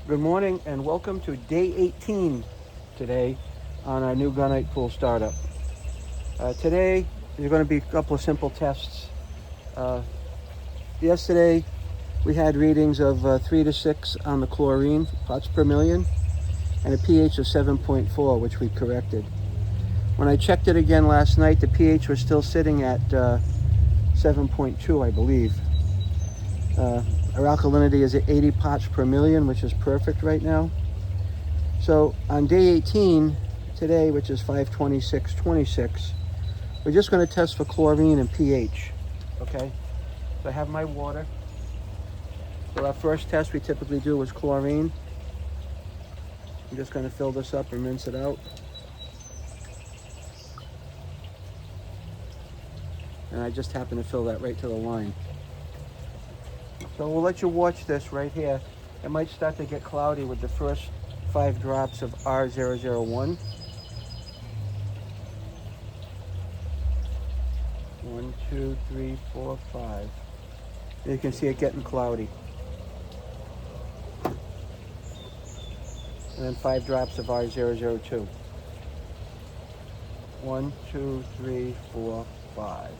Good morning and welcome to day 18 today on our new Gunite pool startup. Today there's going to be a couple of simple tests. Yesterday we had readings of 3 to 6 on the chlorine parts per million and a pH of 7.4, which we corrected. When I checked it again last night, the pH was still sitting at 7.2, I believe. Our alkalinity is at 80 parts per million, which is perfect right now. So on day 18 today, which is 5/26/26, we're just going to test for chlorine and pH. Okay, so I have my water. So our first test we typically do is chlorine. I'm just going to fill this up and rinse it out. And I just happen to fill that right to the line. So we'll let you watch this right here. It might start to get cloudy with the first 5 drops of R001. 1, 2, 3, 4, 5. You can see it getting cloudy. And then 5 drops of R002. 1, 2, 3, 4, 5.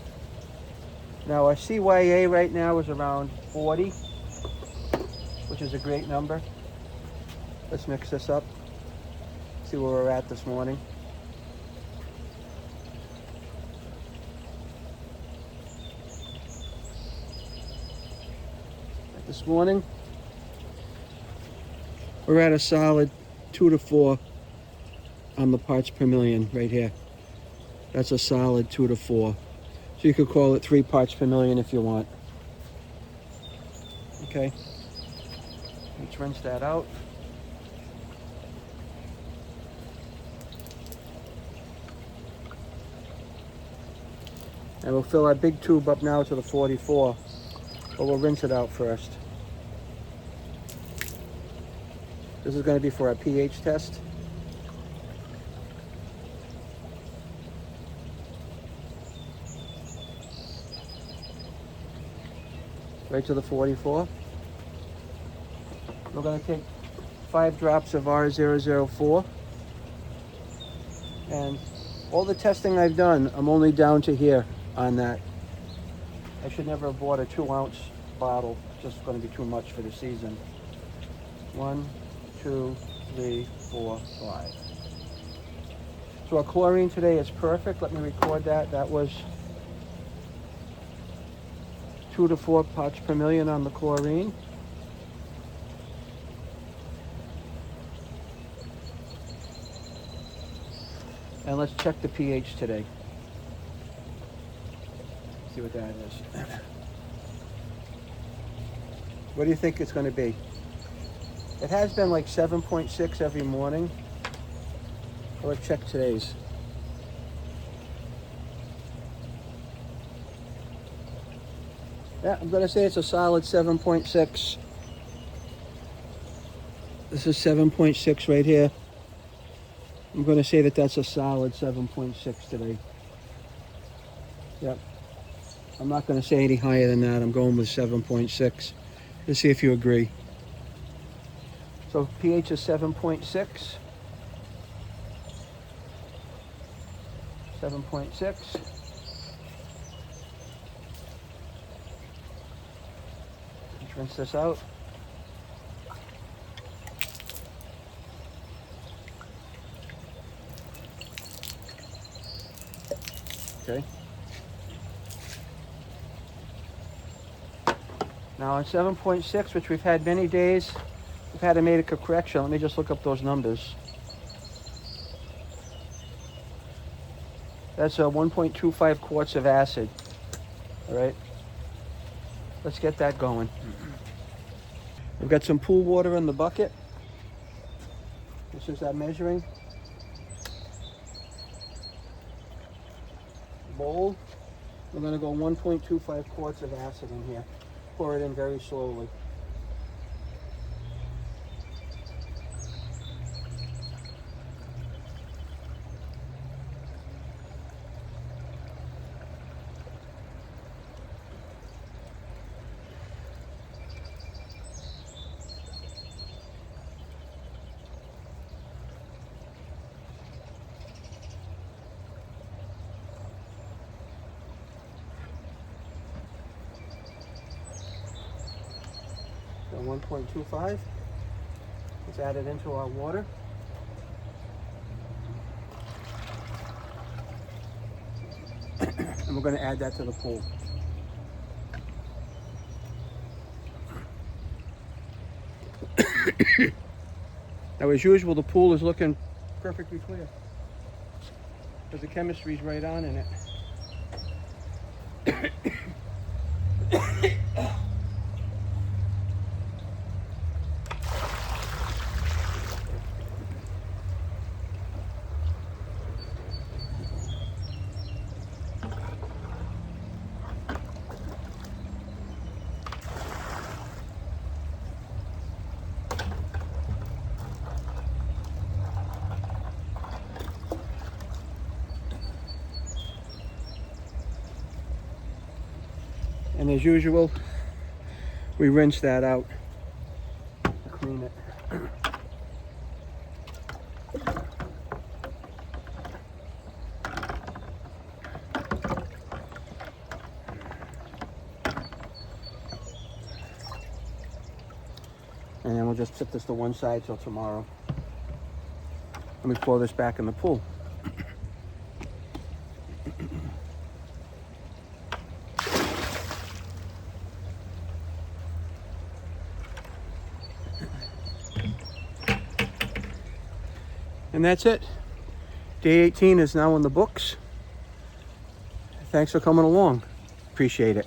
Now our CYA right now is around 40, which is a great number. Let's mix this up, see where we're at this morning. This morning, we're at a solid 2 to 4 on the parts per million right here. That's a solid 2 to 4. So you could call it 3 parts per million if you want. Okay, let's rinse that out. And we'll fill our big tube up now to the 44, but we'll rinse it out first. This is going to be for our pH test. Right to the 44. We're going to take 5 drops of R004. And all the testing I've done, I'm only down to here on that. I should never have bought a 2-ounce bottle. It's just going to be too much for the season. 1, 2, 3, 4, 5. So our chlorine today is perfect. Let me record that. That was 2 to 4 parts per million on the chlorine. And let's check the pH today. See what that is. What do you think it's going to be? It has been like 7.6 every morning. Let's check today's. Yeah, I'm going to say it's a solid 7.6. This is 7.6 right here. I'm going to say that that's a solid 7.6 today. Yep. I'm not going to say any higher than that. I'm going with 7.6. Let's see if you agree. So pH is 7.6. 7.6. Let's rinse this out. Okay. Now on 7.6, which we've had many days, we've had to make a correction. Let me just look up those numbers. That's a 1.25 quarts of acid. All right. Let's get that going. We've got some pool water in the bucket. This is our measuring bowl. We're going to go 1.25 quarts of acid in here. Pour it in very slowly. So 1.25. Let's add it into our water. And we're going to add that to the pool. Now, as usual, the pool is looking perfectly clear because the chemistry's right on in it. And as usual, we rinse that out to clean it. And then we'll just put this to one side till tomorrow. Let me pour this back in the pool. And that's it. Day 18 is now in the books. Thanks for coming along. Appreciate it.